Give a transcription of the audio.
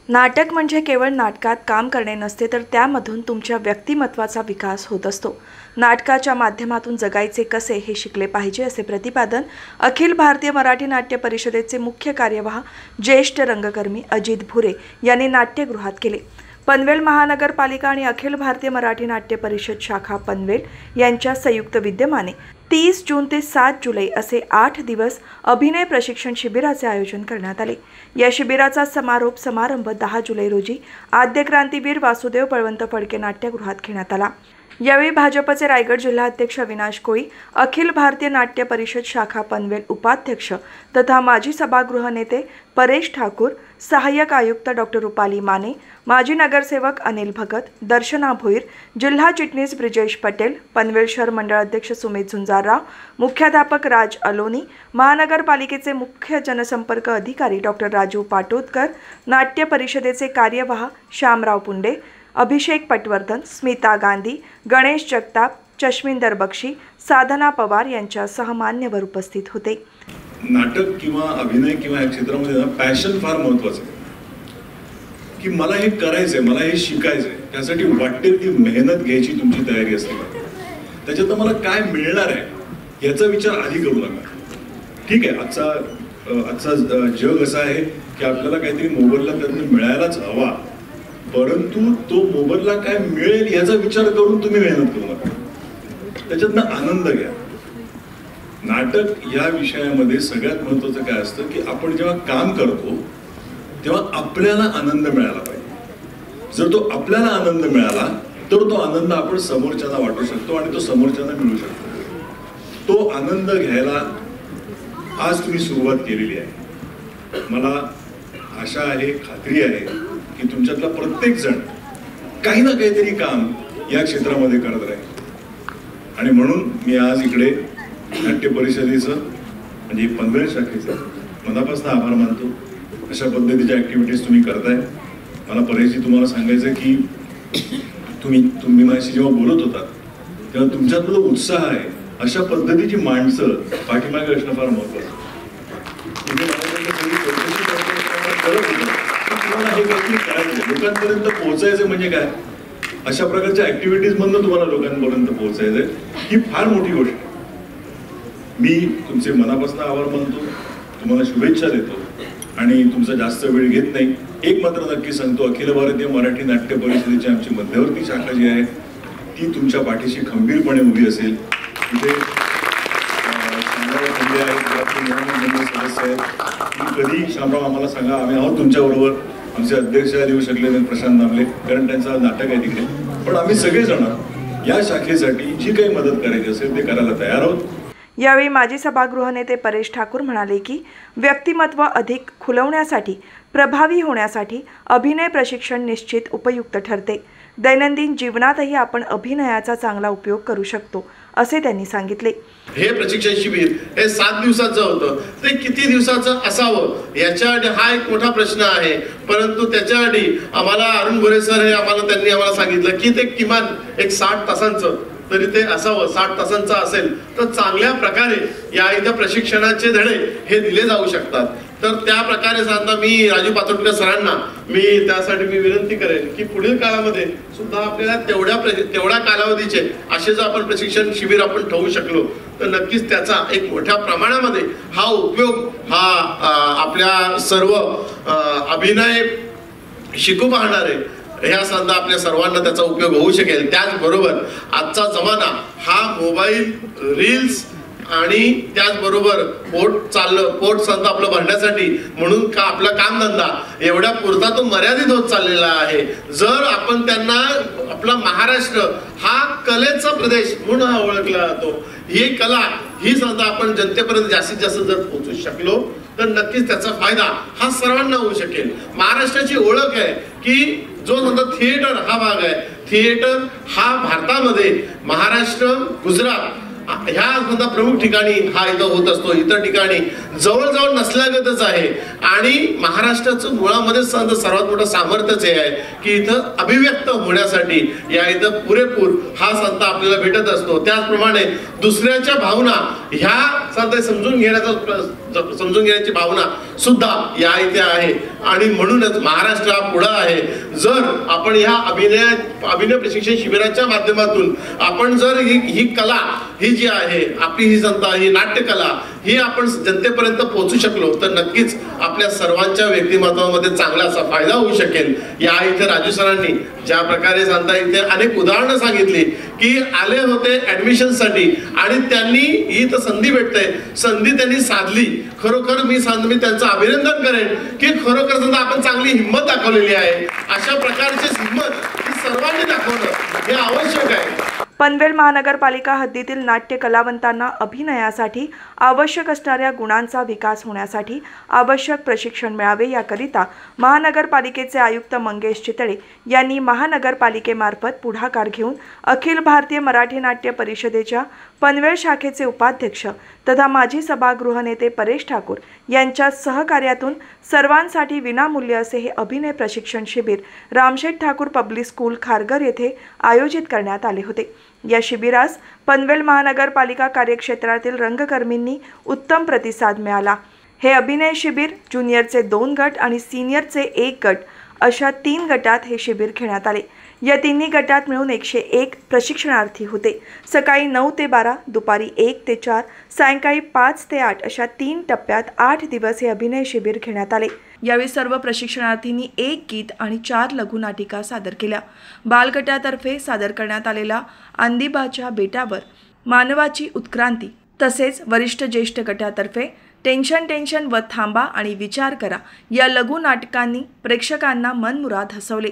नाटक म्हणजे केवळ नाटकात काम करणे नसते, तर त्यामधून तुमच्या व्यक्तिमत्वाचा विकास होत असतो। नाटकाच्या माध्यमातून जगायचे कसे हे शिकले पाहिजे, असे प्रतिपादन अखिल भारतीय मराठी नाट्य परिषदेचे मुख्य कार्यवाह ज्येष्ठ रंगकर्मी अजित भुरे यांनी नाट्यगृहात केले। पनवेल महानगरपालिका आणि अखिल भारतीय मराठी नाट्य परिषद शाखा पनवेल यांच्या संयुक्त विद्यमाने 30 जून ते 7 जुलै असे 8 दिवस अभिनय प्रशिक्षण शिबिराचे आयोजन करण्यात आले। या शिबिराचा समारोप समारंभ 10 जुलै रोजी आद्य क्रांतीवीर वासुदेव बळवंत फडके नाट्यगृहात घेण्यात आला। यावेळी भाजपचे रायगड जिल्हा अध्यक्ष अविनाश कोळी, अखिल भारतीय नाट्य परिषद शाखा पनवेल उपाध्यक्ष तथा माजी सभागृह नेते परेश ठाकूर, सहाय्यक आयुक्त डॉक्टर रुपाली माने, माजी नगरसेवक अनिल भगत, दर्शना भोईर, जिल्हा चिटणीस ब्रिजेश पटेल, पनवेल शहर मंडळ अध्यक्ष सुमित झुंजारराव, मुख्याध्यापक राज अलोनी, महानगरपालिकेचे मुख्य जनसंपर्क अधिकारी डॉक्टर राजू पाटोदकर, नाट्य परिषदेचे कार्यवाह श्यामराव पुंडे, अभिषेक पटवर्धन, स्मिता गांधी, गणेश जगताप, चश्मिंदर बक्षी, साधना पवार यांच्यासह मान्यवर उपस्थित होते। नाटक किंवा अभिनय किंवा या क्षेत्रामध्ये पॅशन फार महत्त्वाचं आहे की मला हे करायचंय, मला हे शिकायचंय, त्यासाठी वाटेल ती मेहनत घ्यायची तुमची तयारी असते। त्याच्यात मला काय मिळणार आहे याचा विचार आधी करू नका। ठीक आहे, आजचा जग असा आहे की आपल्याला काहीतरी मोबदला त्यातून मिळायलाच हवा, परंतु तो मोबदला काय मिळेल याचा विचार करून तुम्ही मेहनत करू नका, त्याच्यातनं आनंद घ्या। नाटक या विषयामध्ये सगळ्यात महत्त्वाचं काय असतं की आपण जेव्हा काम करतो तेव्हा आपल्याला आनंद मिळाला पाहिजे। जर तो आपल्याला आनंद मिळाला तर तो आनंद आपण समोरच्यांना वाटू शकतो आणि तो समोरच्यांना मिळू शकतो। तो आनंद घ्यायला आज तुम्ही सुरुवात केलेली आहे। मला आशा आहे, खात्री आहे की तुमच्यातला प्रत्येक जण काही ना काहीतरी काम या क्षेत्रामध्ये करत राहील आणि म्हणून मी आज इकडे नाट्य परिषदेचं म्हणजे पनवेल शाखेचं मनापासून आभार मानतो। अशा पद्धतीच्या ऍक्टिव्हिटीज तुम्ही करताय। मला परेशजी तुम्हाला सांगायचं की तुम्ही माझ्याशी जेव्हा बोलत होता तेव्हा तुमच्यात जो उत्साह आहे, अशा पद्धतीची माणसं पाठीमागे असणं फार महत्त्वाचं। लोकांपर्यंत पोहोचायचं म्हणजे काय, अशा प्रकारच्या ऍक्टिव्हिटीज मधून तुम्हाला लोकांपर्यंत पोहोचायचंय, ही फार मोठी गोष्ट आहे। मी तुमचे मनापासून आभार मानतो, तुम्हाला शुभेच्छा देतो आणि तुमचा जास्त वेळ घेत नाही। एक मात्र नक्की सांगतो, अखिल भारतीय मराठी नाट्य परिषदेची आमची मध्यवर्ती शाखा जी आहे ती तुमच्या पाठीशी खंबीरपणे उभी असेल। तिथे सदस्य आहेत, कधी शामराव आम्हाला सांगा, आम्ही आहोत तुमच्या बरोबर। आमचे अध्यक्ष येऊ शकले नाही प्रशांत दामले, कारण त्यांचं नाटक आहे तिकडे, पण आम्ही सगळेजण या शाखेसाठी जी काही मदत करायची असेल ते करायला तयार आहोत। यावेळी माजी सभागृह नेते परेश ठाकूर म्हणाले की व्यक्तिमत्व अधिक खुलवण्यासाठी, प्रभावी होण्यासाठी अभिनय प्रशिक्षण निश्चित उपयुक्त ठरते। दैनंदिन जीवनातही आपण अभिनयाचा चांगला उपयोग करू शकतो, असे त्यांनी सांगितले। हे प्रशिक्षण शिबिर हे 7 दिवसाचं होतं, ते किती दिवसाचं असावं याच्यासाठी हा एक मोठा प्रश्न आहे। परंतु त्याच्यासाठी आम्हाला अरुण भुरे सर त्यांनी आम्हाला सांगितलं की ते किमान एक 60 तासांचं तरी ते असावं। 60 तासांचं असेल तर चांगल्या प्रकारे या इथं प्रशिक्षणाचे धडे हे दिले जाऊ शकतात। तर त्या प्रकारे सांगता मी राजू पाटोदकर सरांना त्यासाठी मी विनंती करेन की पुढील काळामध्ये सुद्धा आपल्याला तेवढ्या कालावधीचे असे जर आपण प्रशिक्षण शिबिर आपण ठेवू शकलो तर नक्कीच त्याचा एक मोठ्या प्रमाणामध्ये हा उपयोग हा आपल्या सर्व अभिनय शिकू पाहणारे ह्या संधा आपल्या सर्वांना त्याचा उपयोग होऊ शकेल। त्याचबरोबर आजचा जमाना हा मोबाईल, रील्स आणि त्याचबरोबर पोट संत आपलं भरण्यासाठी म्हणून का आपला कामधंदा एवढ्या पुरता तो मर्यादित होत चाललेला आहे। जर आपण त्यांना आपला महाराष्ट्र हा कलेचा प्रदेश म्हणून ओळखला जातो, ही कला ही संधा आपण जनतेपर्यंत जास्तीत जास्त जर पोहोचू शकलो तर नक्कीच त्याचा फायदा हा सर्वांना होऊ शकेल। महाराष्ट्राची ओळख आहे की जो समजा थिएटर हा भाग आहे, थिएटर हा भारतामध्ये महाराष्ट्र, गुजरात ह्या सुद्धा प्रमुख ठिकाणी हा इथं होत असतो। इतर ठिकाणी जवळजवळ नसल्यागतच आहे आणि महाराष्ट्राचं मुळामध्ये सर्वात मोठं सामर्थ्यच हे आहे की इथं अभिव्यक्त होण्यासाठी या इथं पुरेपूर हा संत आपल्याला भेटत असतो। त्याचप्रमाणे दुसऱ्याच्या भावना ह्या असा ते समजून घेण्याची भावना सुद्धा या इथे आहे. आणि म्हणूनच महाराष्ट्र हा पुढे आहे. जर आपण ह्या अभिनय प्रशिक्षण शिबिराच्या माध्यमातून आपण जर ही कला ही जी आहे आपली ही संता ही नाट्यकला ही आपण जनतेपर्यंत पोहोचू शकलो तर नक्कीच आपल्या सर्वांच्या व्यक्तिमत्वामध्ये चांगला असा फायदा होऊ शकेल. या इथे राजू सरांनी ज्या प्रकारे सांगता इथे अनेक उदाहरणं सांगितली की आले होते ऍडमिशन साठी आणि त्यांनी ही तर संधी भेटते, संधी त्यांनी साधली. खरोखर मी त्यांचं अभिनंदन करेन की खरोखर सुद्धा आपण चांगली हिंमत दाखवलेली आहे. अशा प्रकारची हिंमत ही सर्वांनी दाखवणं हे आवश्यक आहे. पनवेल महानगरपालिका हद्दीतील नाट्य कलावंतांना अभिनयासाठी आवश्यक असणाऱ्या गुणांचा विकास होण्यासाठी आवश्यक प्रशिक्षण मिळावे याकरिता महानगरपालिकेचे आयुक्त मंगेश चितळे यांनी महानगरपालिकेमार्फत पुढाकार घेऊन अखिल भारतीय मराठी नाट्य परिषदेच्या पनवेल शाखेचे उपाध्यक्ष तथा माजी सभागृह नेते परेश ठाकूर यांच्या सहकार्यातून सर्वांसाठी विनामूल्य असे हे अभिनय प्रशिक्षण शिबिर रामशेठ ठाकूर पब्लिक स्कूल खारघर येथे आयोजित करण्यात आले होते. या शिबिरास पनवेल महानगरपालिका कार्यक्षेत्रातील रंगकर्मींनी उत्तम प्रतिसाद मिळाला. हे अभिनय शिबिर ज्युनियरचे 2 गट आणि सिनियरचे 1 गट अशा 3 गटात हे शिबिर घेण्यात आले. या तिन्ही गटात मिळून 101 प्रशिक्षणार्थी होते. सकाळी 9 ते 12, दुपारी 1 ते 4, सायंकाळी 5 ते 8 अशा 3 टप्प्यात 8 दिवस हे अभिनय शिबिर घेण्यात आले. यावेळी सर्व प्रशिक्षणार्थींनी 1 गीत आणि 4 लघुनाटिका सादर केल्या. बालगटातर्फे सादर करण्यात आलेला आंदिबाच्या बेटावर, मानवाची उत्क्रांती तसेच वरिष्ठ ज्येष्ठ गटातर्फे टेन्शन व थांबा आणि विचार करा या लघु नाटकांनी प्रेक्षकांना मनमुराद हसवले.